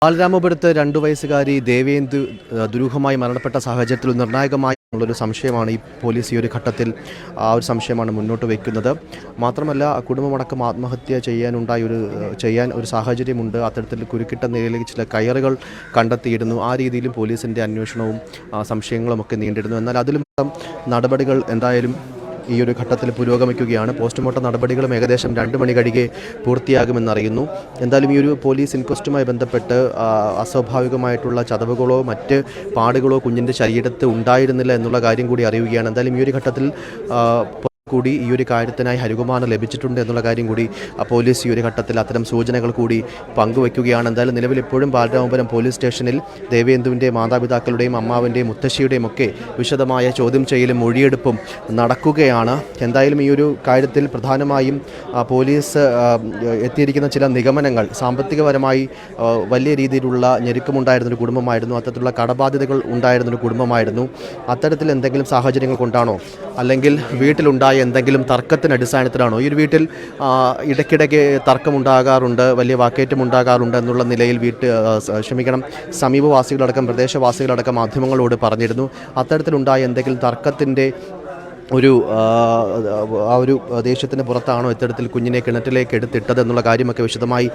ബാലരാമപുരത്ത് 2 വയസ്സുകാരി ദേവേന്ദു ദുരൂഹമായി മരണപ്പെട്ട സാഹചര്യത്തിൽ നിർണായകമായുള്ളൊരു സംശയമാണ് ഈ പോലീസ് ഈ ഒരു ഘട്ടത്തിൽ ഒരു സംശയമാണ് മുന്നോട്ട് വയ്ക്കുന്നത്. മാത്രമല്ല കുടുംബമടക്കം ആത്മഹത്യ ചെയ്യാൻ ഒരു സാഹചര്യമുണ്ട്. അത്തരത്തിൽ കുരുക്കിട്ട നിലയിലേക്ക് ചില കയറുകൾ കണ്ടെത്തിയിരുന്നു. ആ രീതിയിലും പോലീസിൻ്റെ അന്വേഷണവും സംശയങ്ങളുമൊക്കെ നീണ്ടിരുന്നു. എന്നാൽ അതിലും നടപടികൾ എന്തായാലും ഈ ഒരു ഘട്ടത്തിൽ പുരോഗമിക്കുകയാണ്. പോസ്റ്റ്മോർട്ടം നടപടികളും ഏകദേശം 2 മണി കഴികെ പൂർത്തിയാകുമെന്നറിയുന്നു. എന്തായാലും ഈ ഒരു പോലീസ് ഇൻക്വസ്റ്റുമായി ബന്ധപ്പെട്ട് അസ്വാഭാവികമായിട്ടുള്ള ചതവുകളോ മറ്റ് പാടുകളോ കുഞ്ഞിൻ്റെ ശരീരത്ത് ഉണ്ടായിരുന്നില്ല എന്നുള്ള കാര്യം കൂടി അറിയുകയാണ്. എന്തായാലും ഈ ഒരു ഘട്ടത്തിൽ കൂടി ഈ ഒരു കാര്യത്തിനായി ഹരികുമാറിന് ലഭിച്ചിട്ടുണ്ട് എന്നുള്ള കാര്യം കൂടി പോലീസ് ഈ ഒരു ഘട്ടത്തിൽ അത്തരം സൂചനകൾ കൂടി പങ്കുവയ്ക്കുകയാണ്. എന്തായാലും നിലവിൽ ഇപ്പോഴും ബാലരാമപുരം പോലീസ് സ്റ്റേഷനിൽ ദേവേന്ദുവിൻ്റെ മാതാപിതാക്കളുടെയും അമ്മാവിൻ്റെയും മുത്തശ്ശിയുടെയും ഒക്കെ വിശദമായ ചോദ്യം ചെയ്യലും മൊഴിയെടുപ്പും നടക്കുകയാണ്. എന്തായാലും ഈ ഒരു കാര്യത്തിൽ പ്രധാനമായും പോലീസ് എത്തിയിരിക്കുന്ന ചില നിഗമനങ്ങൾ സാമ്പത്തികപരമായി വലിയ രീതിയിലുള്ള ഞെരുക്കമുണ്ടായിരുന്നൊരു കുടുംബമായിരുന്നു. അത്തരത്തിലുള്ള കടബാധ്യതകൾ ഉണ്ടായിരുന്നൊരു കുടുംബമായിരുന്നു. അത്തരത്തിൽ എന്തെങ്കിലും സാഹചര്യങ്ങൾ കൊണ്ടാണോ അല്ലെങ്കിൽ വീട്ടിലുണ്ടായ എന്തെങ്കിലും തർക്കത്തിന് അടിസ്ഥാനത്തിലാണോ? ഈ ഒരു വീട്ടിൽ ഇടയ്ക്കിടയ്ക്ക് തർക്കമുണ്ടാകാറുണ്ട്, വലിയ വാക്കേറ്റം ഉണ്ടാകാറുണ്ട് എന്നുള്ള നിലയിൽ സമീപവാസികളടക്കം പ്രദേശവാസികളടക്കം മാധ്യമങ്ങളോട് പറഞ്ഞിരുന്നു. അത്തരത്തിലുണ്ടായ എന്തെങ്കിലും തർക്കത്തിൻ്റെ ഒരു ദേഷ്യത്തിന് പുറത്താണോ ഇത്തരത്തിൽ കുഞ്ഞിനെ കിണറ്റിലേക്ക് എടുത്തിട്ടത് എന്നുള്ള കാര്യമൊക്കെ വിശദമായി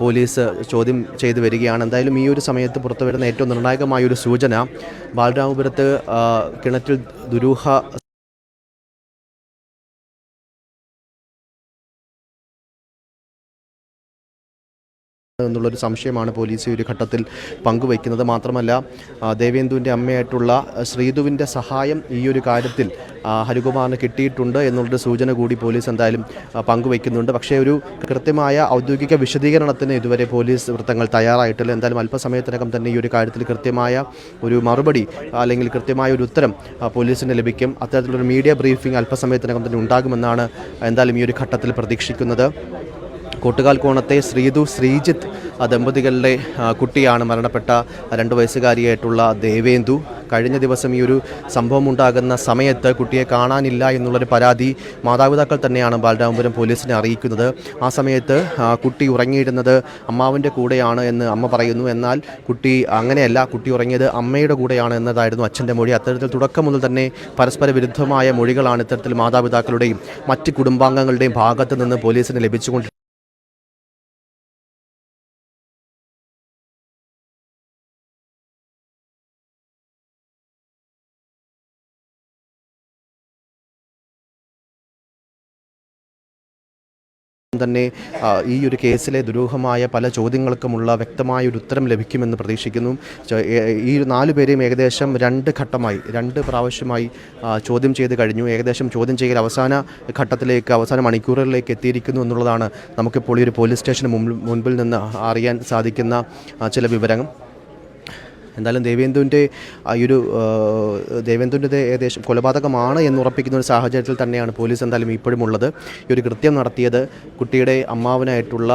പോലീസ് ചോദ്യം ചെയ്തു വരികയാണ്. എന്തായാലും ഈ ഒരു സമയത്ത് പുറത്തു വരുന്ന ഏറ്റവും നിർണായകമായൊരു സൂചന ബാലരാമപുരത്ത് കിണറ്റിൽ ദുരൂഹ എന്നുള്ളൊരു സംശയമാണ് പോലീസ് ഈ ഒരു ഘട്ടത്തിൽ പങ്കുവയ്ക്കുന്നത്. മാത്രമല്ല ദേവേന്ദുവിൻ്റെ അമ്മയായിട്ടുള്ള ശ്രീതുവിൻ്റെ സഹായം ഈ ഒരു കാര്യത്തിൽ ഹരികുമാറിന് കിട്ടിയിട്ടുണ്ട് എന്നുള്ളൊരു സൂചന കൂടി പോലീസ് എന്തായാലും പങ്കുവയ്ക്കുന്നുണ്ട്. പക്ഷേ ഒരു കൃത്യമായ ഔദ്യോഗിക വിശദീകരണത്തിന് ഇതുവരെ പോലീസ് വൃത്തങ്ങൾ തയ്യാറായിട്ടില്ല. എന്തായാലും അല്പസമയത്തിനകം തന്നെ ഈ ഒരു കാര്യത്തിൽ കൃത്യമായ ഒരു മറുപടി അല്ലെങ്കിൽ കൃത്യമായ ഒരു ഉത്തരം പോലീസിന് ലഭിക്കും. അത്തരത്തിലൊരു മീഡിയ ബ്രീഫിംഗ് അല്പസമയത്തിനകം തന്നെ ഉണ്ടാകുമെന്നാണ് എന്തായാലും ഈ ഒരു ഘട്ടത്തിൽ പ്രതീക്ഷിക്കുന്നത്. കോട്ടുകാൽ കോണത്തെ ശ്രീജിത്ത് ദമ്പതികളുടെ കുട്ടിയാണ് മരണപ്പെട്ട 2 വയസ്സുകാരിയായിട്ടുള്ള ദേവേന്ദു. കഴിഞ്ഞ ദിവസം ഈ ഒരു സംഭവം ഉണ്ടാകുന്ന സമയത്ത് കുട്ടിയെ കാണാനില്ല എന്നുള്ളൊരു പരാതി മാതാപിതാക്കൾ തന്നെയാണ് ബാലരാമപുരം പോലീസിനെ അറിയിക്കുന്നത്. ആ സമയത്ത് കുട്ടി ഉറങ്ങിയിരുന്നത് അമ്മാവിൻ്റെ കൂടെയാണ് എന്ന് അമ്മ പറയുന്നു. എന്നാൽ കുട്ടി അങ്ങനെയല്ല, കുട്ടി ഉറങ്ങിയത് അമ്മയുടെ കൂടെയാണ് എന്നതായിരുന്നു അച്ഛൻ്റെ മൊഴി. അത്തരത്തിൽ തുടക്കം മുതൽ തന്നെ പരസ്പര വിരുദ്ധമായ മൊഴികളാണ് ഇത്തരത്തിൽ മാതാപിതാക്കളുടെയും മറ്റ് കുടുംബാംഗങ്ങളുടെയും ഭാഗത്ത് നിന്ന് പോലീസിന് ലഭിച്ചുകൊണ്ടിരിക്കുന്നത്. തന്നെ ഈ ഒരു കേസിലെ ദുരൂഹമായ പല ചോദ്യങ്ങൾക്കുമുള്ള വ്യക്തമായ ഒരു ഉത്തരം ലഭിക്കുമെന്ന് പ്രതീക്ഷിക്കുന്നു. ഈ 4 പേരെയും ഏകദേശം 2 പ്രാവശ്യമായി ചോദ്യം ചെയ്ത് കഴിഞ്ഞു. ഏകദേശം ചോദ്യം ചെയ്യൽ അവസാന മണിക്കൂറുകളിലേക്ക് എത്തിയിരിക്കുന്നു എന്നുള്ളതാണ് നമുക്കിപ്പോൾ ഈ ഒരു പോലീസ് സ്റ്റേഷന് മുൻപിൽ നിന്ന് അറിയാൻ സാധിക്കുന്ന ചില വിവരങ്ങൾ. എന്തായാലും ദേവേന്ദുവിൻ്റെ ഏകദേശം കൊലപാതകമാണ് എന്നുറപ്പിക്കുന്ന ഒരു സാഹചര്യത്തിൽ തന്നെയാണ് പോലീസ് എന്തായാലും ഇപ്പോഴും ഉള്ളത്. ഈ ഒരു കൃത്യം നടത്തിയത് കുട്ടിയുടെ അമ്മാവനായിട്ടുള്ള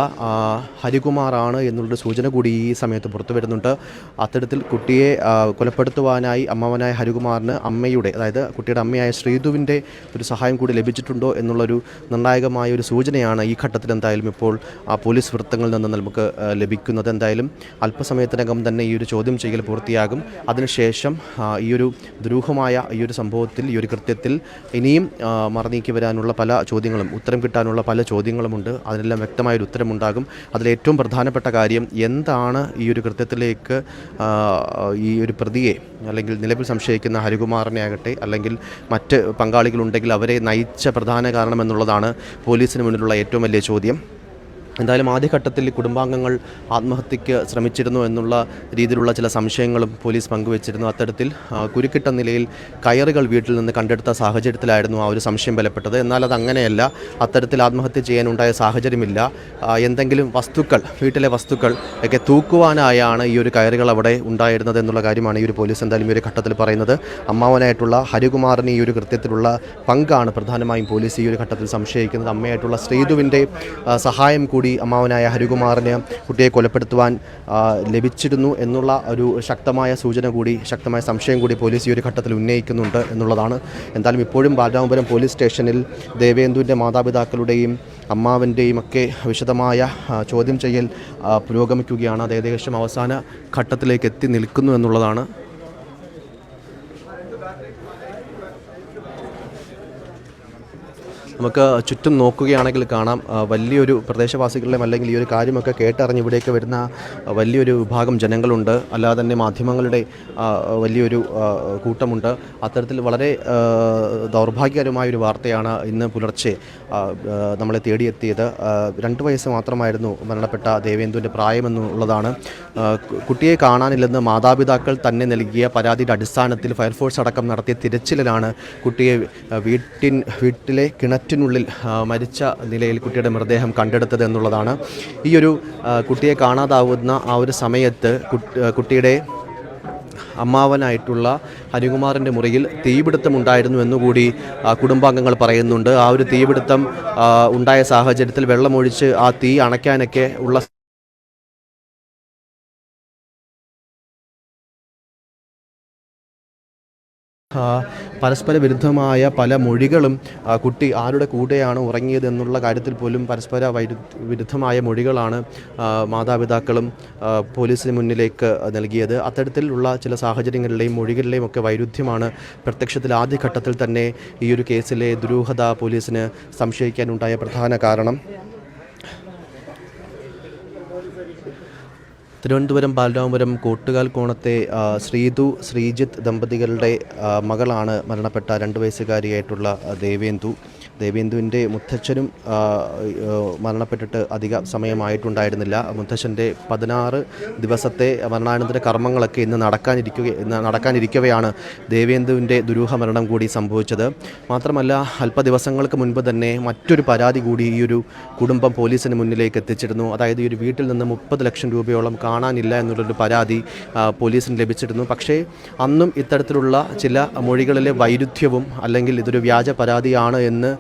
ഹരികുമാറാണ് എന്നുള്ളൊരു സൂചന കൂടി ഈ സമയത്ത് പുറത്തു വരുന്നുണ്ട്. അത്തരത്തിൽ കുട്ടിയെ കൊലപ്പെടുത്തുവാനായി അമ്മാവനായ ഹരികുമാറിന് അതായത് കുട്ടിയുടെ അമ്മയായ ശ്രീതുവിൻ്റെ ഒരു സഹായം കൂടി ലഭിച്ചിട്ടുണ്ടോ എന്നുള്ളൊരു നിർണായകമായ ഒരു സൂചനയാണ് ഈ ഘട്ടത്തിൽ എന്തായാലും ഇപ്പോൾ പോലീസ് വൃത്തങ്ങളിൽ നിന്ന് നമുക്ക് ലഭിക്കുന്നത്. എന്തായാലും അല്പസമയത്തിനകം തന്നെ ഈ ഒരു ചോദ്യം ചെയ്യൽ പൂർത്തിയാകും. അതിനുശേഷം ഈ ഒരു ദുരൂഹമായ ഈ ഒരു സംഭവത്തിൽ ഈ ഒരു കൃത്യത്തിൽ ഇനിയും മറനീക്കി വരാനുള്ള പല ചോദ്യങ്ങളും ഉത്തരം കിട്ടാനുള്ള പല ചോദ്യങ്ങളുമുണ്ട്. അതിനെല്ലാം വ്യക്തമായൊരു ഉത്തരമുണ്ടാകും. അതിലേറ്റവും പ്രധാനപ്പെട്ട കാര്യം എന്താണ് ഈ ഒരു കൃത്യത്തിലേക്ക് ഈ ഒരു പ്രതിയെ അല്ലെങ്കിൽ നിലവിൽ സംശയിക്കുന്ന ഹരികുമാറിനെ ആകട്ടെ അല്ലെങ്കിൽ മറ്റ് പങ്കാളികളുണ്ടെങ്കിൽ അവരെ നയിച്ച പ്രധാന കാരണം എന്നുള്ളതാണ് പോലീസിന് മുന്നിലുള്ള ഏറ്റവും വലിയ ചോദ്യം. എന്തായാലും ആദ്യഘട്ടത്തിൽ കുടുംബാംഗങ്ങൾ ആത്മഹത്യയ്ക്ക് ശ്രമിച്ചിരുന്നു എന്നുള്ള രീതിയിലുള്ള ചില സംശയങ്ങളും പോലീസ് പങ്കുവച്ചിരുന്നു. അത്തരത്തിൽ കുരുക്കിട്ട നിലയിൽ കയറുകൾ വീട്ടിൽ നിന്ന് കണ്ടെടുത്ത സാഹചര്യത്തിലായിരുന്നു ആ ഒരു സംശയം ബലപ്പെട്ടത്. എന്നാൽ അതങ്ങനെയല്ല, അത്തരത്തിൽ ആത്മഹത്യ ചെയ്യാനുണ്ടായ സാഹചര്യമില്ല. എന്തെങ്കിലും വീട്ടിലെ വസ്തുക്കൾ ഒക്കെ തൂക്കുവാനായാണ് ഈ ഒരു കയറുകൾ അവിടെ ഉണ്ടായിരുന്നത് എന്നുള്ള കാര്യമാണ് ഈ ഒരു പോലീസ് എന്തായാലും ഈ ഒരു ഘട്ടത്തിൽ പറയുന്നത്. അമ്മാവനായിട്ടുള്ള ഹരികുമാറിന് ഈ ഒരു കൃത്യത്തിലുള്ള പങ്കാണ് പ്രധാനമായും പോലീസ് ഈ ഒരു ഘട്ടത്തിൽ സംശയിക്കുന്നത്. അമ്മയായിട്ടുള്ള ശ്രീതുവിൻ്റെ സഹായം കൂടി അമ്മാവനായ ഹരികുമാറിന് കുട്ടിയെ കൊലപ്പെടുത്തുവാൻ ലഭിച്ചിരുന്നു എന്നുള്ള ഒരു ശക്തമായ സംശയം കൂടി പോലീസ് ഈ ഒരു ഘട്ടത്തിൽ ഉന്നയിക്കുന്നുണ്ട് എന്നുള്ളതാണ്. എന്തായാലും ഇപ്പോഴും ബാലരാമപുരം പോലീസ് സ്റ്റേഷനിൽ ദേവേന്ദുവിൻ്റെ മാതാപിതാക്കളുടെയും അമ്മാവൻ്റെയും ഒക്കെ വിശദമായ ചോദ്യം ചെയ്യൽ പുരോഗമിക്കുകയാണ്. അത് ഏകദേശം അവസാന ഘട്ടത്തിലേക്ക് എത്തി നിൽക്കുന്നു എന്നുള്ളതാണ്. നമുക്ക് ചുറ്റും നോക്കുകയാണെങ്കിൽ കാണാം വലിയൊരു പ്രദേശവാസികളുടെയും അല്ലെങ്കിൽ ഈ ഒരു കാര്യമൊക്കെ കേട്ടറിഞ്ഞ് ഇവിടേക്ക് വരുന്ന വലിയൊരു വിഭാഗം ജനങ്ങളുണ്ട്. അല്ലാതെ തന്നെ മാധ്യമങ്ങളുടെ വലിയൊരു കൂട്ടമുണ്ട്. അത്തരത്തിൽ വളരെ ദൗർഭാഗ്യകരമായൊരു വാർത്തയാണ് ഇന്ന് പുലർച്ചെ നമ്മളെ തേടിയെത്തിയത്. 2 വയസ്സ് മാത്രമായിരുന്നു മരണപ്പെട്ട ദേവേന്ദുവിൻ്റെ പ്രായമെന്നുള്ളതാണ്. കുട്ടിയെ കാണാനില്ലെന്ന് മാതാപിതാക്കൾ തന്നെ നൽകിയ പരാതിയുടെ അടിസ്ഥാനത്തിൽ ഫയർഫോഴ്സ് അടക്കം നടത്തിയ തിരച്ചിലിലാണ് കുട്ടിയെ വീട്ടിലെ കിണറ്റിനുള്ളിൽ മരിച്ച നിലയിൽ കുട്ടിയുടെ മൃതദേഹം കണ്ടെടുത്തത് എന്നുള്ളതാണ്. ഈയൊരു കുട്ടിയെ കാണാതാവുന്ന ആ ഒരു സമയത്ത് കുട്ടിയുടെ അമ്മാവനായിട്ടുള്ള ഹരികുമാറിൻ്റെ മുറിയിൽ തീപിടുത്തമുണ്ടായിരുന്നു എന്നുകൂടി കുടുംബാംഗങ്ങൾ പറയുന്നുണ്ട്. ആ ഒരു തീപിടുത്തം ഉണ്ടായ സാഹചര്യത്തിൽ വെള്ളമൊഴിച്ച് ആ തീ അണയ്ക്കാനൊക്കെ ഉള്ള പരസ്പര വിരുദ്ധമായ പല മൊഴികളും കുട്ടി ആരുടെ കൂടെയാണ് ഉറങ്ങിയത് എന്നുള്ള കാര്യത്തിൽ പോലും പരസ്പര വിരുദ്ധമായ മൊഴികളാണ് മാതാപിതാക്കളും പോലീസിന് മുന്നിലേക്ക് നൽകിയത്. അത്തരത്തിലുള്ള ചില സാഹചര്യങ്ങളിലെയും മൊഴികളിലെയും ഒക്കെ വൈരുദ്ധ്യമാണ് പ്രത്യക്ഷത്തിൽ ആദ്യഘട്ടത്തിൽ തന്നെ ഈ ഒരു കേസിലെ ദുരൂഹത പോലീസിന് സംശയിക്കാനുണ്ടായ പ്രധാന കാരണം. തിരുവനന്തപുരം ബാലരാമപുരം കോട്ടുകാൽ കോണത്തെ ശ്രീജിത്ത് ദമ്പതികളുടെ മകളാണ് മരണപ്പെട്ട 2 വയസ്സുകാരിയായിട്ടുള്ള ദേവേന്ദുവിൻ്റെ മുത്തച്ഛനും മരണപ്പെട്ടിട്ട് അധിക സമയമായിട്ടുണ്ടായിരുന്നില്ല. മുത്തച്ഛൻ്റെ 16 ദിവസത്തെ മരണാനന്തര കർമ്മങ്ങളൊക്കെ ഇന്ന് നടക്കാനിരിക്കവെയാണ് ദേവേന്ദുവിൻ്റെ ദുരൂഹ മരണം കൂടി സംഭവിച്ചത്. മാത്രമല്ല അല്പ ദിവസങ്ങൾക്ക് മുൻപ് തന്നെ മറ്റൊരു പരാതി കൂടി ഈ ഒരു കുടുംബം പോലീസിന് മുന്നിലേക്ക് എത്തിച്ചിരുന്നു. അതായത് ഈ ഒരു വീട്ടിൽ നിന്ന് 30 ലക്ഷം രൂപയോളം കാണാനില്ല എന്നുള്ളൊരു പരാതി പോലീസിന് ലഭിച്ചിരുന്നു. പക്ഷേ അന്നും ഇത്തരത്തിലുള്ള ചില മൊഴികളിലെ വൈരുദ്ധ്യവും അല്ലെങ്കിൽ ഇതൊരു വ്യാജ പരാതിയാണ് എന്ന്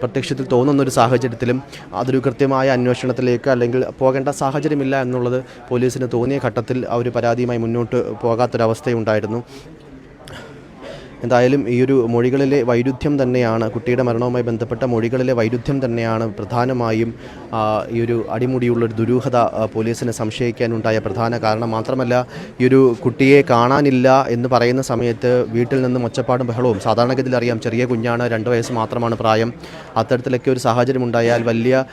പ്രത്യക്ഷത്തിൽ തോന്നുന്നൊരു സാഹചര്യത്തിലും അതൊരു കൃത്യമായ അന്വേഷണത്തിലേക്ക് അല്ലെങ്കിൽ പോകേണ്ട സാഹചര്യമില്ല എന്നുള്ളത് പോലീസിന് തോന്നിയ ഘട്ടത്തിൽ ആ ഒരു പരാതിയുമായി മുന്നോട്ട് പോകാത്തൊരവസ്ഥയുണ്ടായിരുന്നു. എന്തായാലും ഈ ഒരു മൊഴികളിലെ വൈരുദ്ധ്യം തന്നെയാണ് കുട്ടിയുടെ മരണവുമായി ബന്ധപ്പെട്ട മൊഴികളിലെ വൈരുദ്ധ്യം തന്നെയാണ് പ്രധാനമായും ഈ ഒരു അടിമുടിയുള്ളൊരു ദുരൂഹത പോലീസിന് സംശയിക്കാനുണ്ടായ പ്രധാന കാരണം. മാത്രമല്ല ഈ ഒരു കുട്ടിയെ കാണാനില്ല എന്ന് പറയുന്ന സമയത്ത് വീട്ടിൽ നിന്നും ഒച്ചപ്പാടും ബഹളവും സാധാരണഗതിയിൽ അറിയാം, ചെറിയ കുഞ്ഞാണ്, 2 വയസ്സ് മാത്രമാണ് പ്രായം. അത്തരത്തിലൊക്കെ ഒരു സാഹചര്യം ഉണ്ടായാൽ വലിയ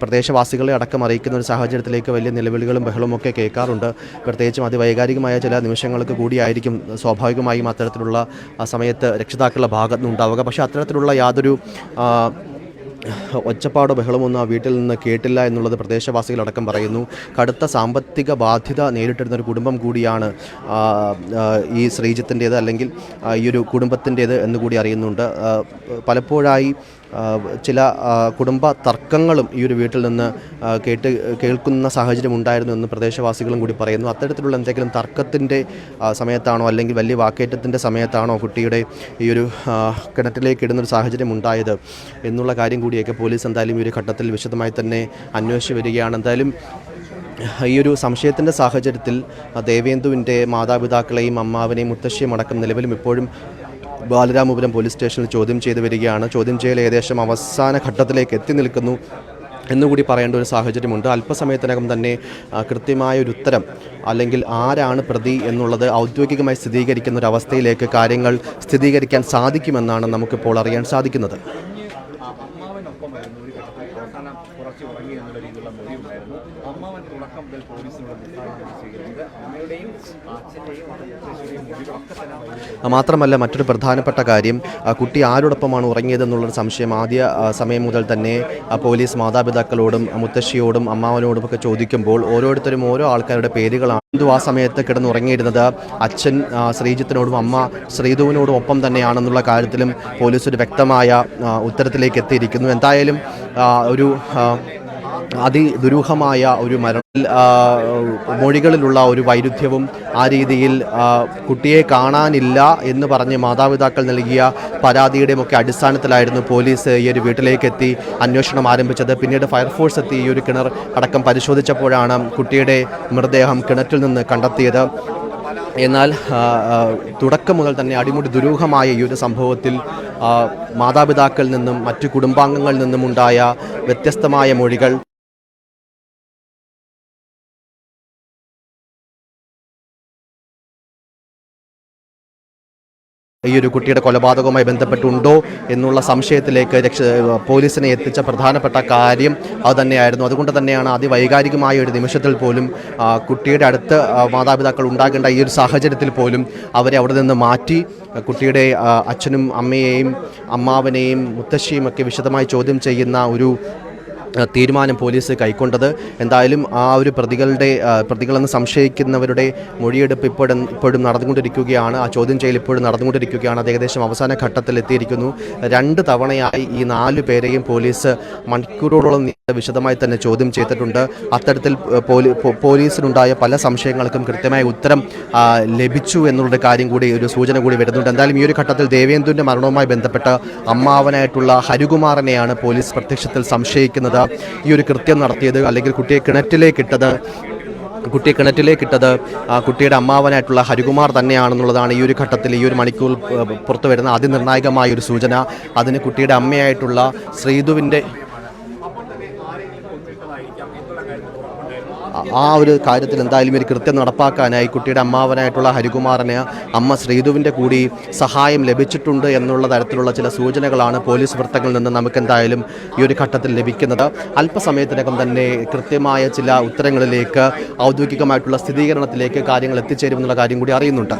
പ്രദേശവാസികളെ അടക്കം അറിയിക്കുന്ന ഒരു സാഹചര്യത്തിലേക്ക് വലിയ നിലവിളികളും ബഹളവും ഒക്കെ കേൾക്കാറുണ്ട്. പ്രത്യേകിച്ചും അതിവൈകാരികമായ ചില നിമിഷങ്ങൾക്ക് കൂടിയായിരിക്കും സ്വാഭാവികമായും അത്തരത്തിലുള്ള സമയത്ത് രക്ഷിതാക്കളുടെ ഭാഗത്ത് നിന്നുണ്ടാവുക. പക്ഷേ അത്തരത്തിലുള്ള യാതൊരു ഒച്ചപ്പാടോ ബഹളമൊന്നും ആ വീട്ടിൽ നിന്ന് കേട്ടില്ല എന്നുള്ളത് പ്രദേശവാസികളടക്കം പറയുന്നു. കടുത്ത സാമ്പത്തിക ബാധ്യത നേരിട്ടിരുന്ന ഒരു കുടുംബം കൂടിയാണ് ഈ ശ്രീജിത്തിൻ്റേത് അല്ലെങ്കിൽ ഈ ഒരു കുടുംബത്തിൻ്റേത് എന്നുകൂടി അറിയുന്നുണ്ട്. പലപ്പോഴായി ചില കുടുംബ തർക്കങ്ങളും ഈ ഒരു വീട്ടിൽ നിന്ന് കേൾക്കുന്ന സാഹചര്യം ഉണ്ടായിരുന്നു എന്ന് പ്രദേശവാസികളും കൂടി പറയുന്നു. അത്തരത്തിലുള്ള എന്തെങ്കിലും തർക്കത്തിൻ്റെ സമയത്താണോ അല്ലെങ്കിൽ വലിയ വാക്കേറ്റത്തിൻ്റെ സമയത്താണോ കുട്ടിയുടെ ഈ ഒരു കിണറ്റിലേക്ക് ഇടുന്നൊരു സാഹചര്യം ഉണ്ടായത് എന്നുള്ള കാര്യം കൂടിയൊക്കെ പോലീസ് എന്തായാലും ഈ ഒരു ഘട്ടത്തിൽ വിശദമായി തന്നെ അന്വേഷിച്ച് വരികയാണ്. എന്തായാലും ഈ ഒരു സംശയത്തിൻ്റെ സാഹചര്യത്തിൽ ദേവേന്ദുവിൻ്റെ മാതാപിതാക്കളെയും അമ്മാവനെയും മുത്തശ്ശിയും അടക്കം നിലവിലും ഇപ്പോഴും ബാലരാമപുരം പോലീസ് സ്റ്റേഷനിൽ ചോദ്യം ചെയ്ത് വരികയാണ്. ചോദ്യം ചെയ്യൽ ഏകദേശം അവസാന ഘട്ടത്തിലേക്ക് എത്തി നിൽക്കുന്നു എന്നുകൂടി പറയേണ്ട ഒരു സാഹചര്യമുണ്ട്. അല്പസമയത്തിനകം തന്നെ കൃത്യമായൊരു ഉത്തരം അല്ലെങ്കിൽ ആരാണ് പ്രതി എന്നുള്ളത് ഔദ്യോഗികമായി സ്ഥിരീകരിക്കുന്ന ഒരു അവസ്ഥയിലേക്ക് കാര്യങ്ങൾ സ്ഥിരീകരിക്കാൻ സാധിക്കുമെന്നാണ് നമുക്കിപ്പോൾ അറിയാൻ സാധിക്കുന്നത്. മാത്രമല്ല മറ്റൊരു പ്രധാനപ്പെട്ട കാര്യം, കുട്ടി ആരോടൊപ്പമാണ് ഉറങ്ങിയതെന്നുള്ളൊരു സംശയം ആദ്യ സമയം മുതൽ തന്നെ പോലീസ് മാതാപിതാക്കളോടും മുത്തശ്ശിയോടും അമ്മാവനോടും ഒക്കെ ചോദിക്കുമ്പോൾ ഓരോരുത്തരും ഓരോ ആൾക്കാരുടെ പേരുകളാണ് ആ സമയത്ത് കിടന്നുറങ്ങിയിരുന്നത്. അച്ഛൻ ശ്രീജിത്തിനോടും അമ്മ ശ്രീധുവിനോടും ഒപ്പം തന്നെയാണെന്നുള്ള കാര്യത്തിലും പോലീസ് ഒരു വ്യക്തമായ ഉത്തരത്തിലേക്ക് എത്തിയിരിക്കുന്നു. എന്തായാലും ഒരു അതിദുരൂഹമായ ഒരു മൊഴികളിലുള്ള ഒരു വൈരുദ്ധ്യവും ആ രീതിയിൽ കുട്ടിയെ കാണാനില്ല എന്ന് പറഞ്ഞ് മാതാപിതാക്കൾ നൽകിയ പരാതിയുടെയും ഒക്കെ അടിസ്ഥാനത്തിലായിരുന്നു പോലീസ് ഈ ഒരു വീട്ടിലേക്ക് എത്തി അന്വേഷണം ആരംഭിച്ചത്. പിന്നീട് ഫയർഫോഴ്സ് എത്തി ഈ ഒരു കിണർ അടക്കം പരിശോധിച്ചപ്പോഴാണ് കുട്ടിയുടെ മൃതദേഹം കിണറ്റിൽ നിന്ന് കണ്ടെത്തിയത്. എന്നാൽ തുടക്കം മുതൽ തന്നെ അടിമുടി ദുരൂഹമായ ഈ ഒരു സംഭവത്തിൽ മാതാപിതാക്കളിൽ നിന്നും മറ്റു കുടുംബാംഗങ്ങളിൽ നിന്നുമുണ്ടായ വ്യത്യസ്തമായ മൊഴികൾ ഈ ഒരു കുട്ടിയുടെ കൊലപാതകവുമായി ബന്ധപ്പെട്ടുണ്ടോ എന്നുള്ള സംശയത്തിലേക്ക് പോലീസിനെ എത്തിച്ച പ്രധാനപ്പെട്ട കാര്യം അതുതന്നെയായിരുന്നു. അതുകൊണ്ട് തന്നെയാണ് അതിവൈകാരികമായ ഒരു നിമിഷത്തിൽ പോലും കുട്ടിയുടെ അടുത്ത് മാതാപിതാക്കൾ ഉണ്ടാകേണ്ട ഈ ഒരു സാഹചര്യത്തിൽ പോലും അവരെ അവിടെ നിന്ന് മാറ്റി കുട്ടിയുടെ അച്ഛനും അമ്മയെയും അമ്മാവനെയും മുത്തശ്ശിയും ഒക്കെ വിശദമായി ചോദ്യം ചെയ്യുന്ന ഒരു തീരുമാനം പോലീസ് കൈക്കൊണ്ടത്. എന്തായാലും ആ ഒരു പ്രതികളെന്ന് സംശയിക്കുന്നവരുടെ മൊഴിയെടുപ്പ് ഇപ്പോഴും നടന്നുകൊണ്ടിരിക്കുകയാണ്. ആ ചോദ്യം ചെയ്യൽ ഇപ്പോഴും നടന്നുകൊണ്ടിരിക്കുകയാണ്. അത് ഏകദേശം അവസാന ഘട്ടത്തിൽ എത്തിയിരിക്കുന്നു. 2 തവണയായി ഈ 4 പേരെയും പോലീസ് മണിക്കൂറുകളോളം വിശദമായി തന്നെ ചോദ്യം ചെയ്തിട്ടുണ്ട്. അത്തരത്തിൽ പോലീസിനുണ്ടായ പല സംശയങ്ങൾക്കും കൃത്യമായ ഉത്തരം ലഭിച്ചു എന്നുള്ളൊരു കാര്യം കൂടി, ഒരു സൂചന കൂടി വരുന്നുണ്ട്. എന്തായാലും ഈ ഒരു ഘട്ടത്തിൽ ദേവേന്ദുവിൻ്റെ മരണവുമായി ബന്ധപ്പെട്ട് അമ്മാവനായിട്ടുള്ള ഹരികുമാറിനെയാണ് പോലീസ് പ്രത്യക്ഷത്തിൽ സംശയിക്കുന്നത്. ഈ ഒരു കൃത്യം നടത്തിയത് അല്ലെങ്കിൽ കുട്ടിയെ കിണറ്റിലേക്കിട്ടത് കുട്ടിയുടെ അമ്മാവനായിട്ടുള്ള ഹരികുമാർ തന്നെയാണെന്നുള്ളതാണ് ഈ ഒരു ഘട്ടത്തിൽ, ഈ ഒരു മണിക്കൂർ പുറത്തു വരുന്ന അതിനിർണായകമായ ഒരു സൂചന. അതിന് കുട്ടിയുടെ അമ്മയായിട്ടുള്ള ശ്രീധുവിൻ്റെ ആ ഒരു കാര്യത്തിൽ എന്തായാലും ഒരു കൃത്യം നടപ്പാക്കാനായി കുട്ടിയുടെ അമ്മാവനായിട്ടുള്ള ഹരികുമാറിന് അമ്മ ശ്രീധുവിൻ്റെ കൂടി സഹായം ലഭിച്ചിട്ടുണ്ട് എന്നുള്ള തരത്തിലുള്ള ചില സൂചനകളാണ് പോലീസ് വൃത്തങ്ങളിൽ നിന്ന് നമുക്കെന്തായാലും ഈ ഒരു ഘട്ടത്തിൽ ലഭിക്കുന്നത്. അല്പസമയത്തിനകം തന്നെ കൃത്യമായ ചില ഉത്തരങ്ങളിലേക്ക്, ഔദ്യോഗികമായിട്ടുള്ള സ്ഥിരീകരണത്തിലേക്ക് കാര്യങ്ങൾ എത്തിച്ചേരുമെന്നുള്ള കാര്യം കൂടി അറിയുന്നുണ്ട്.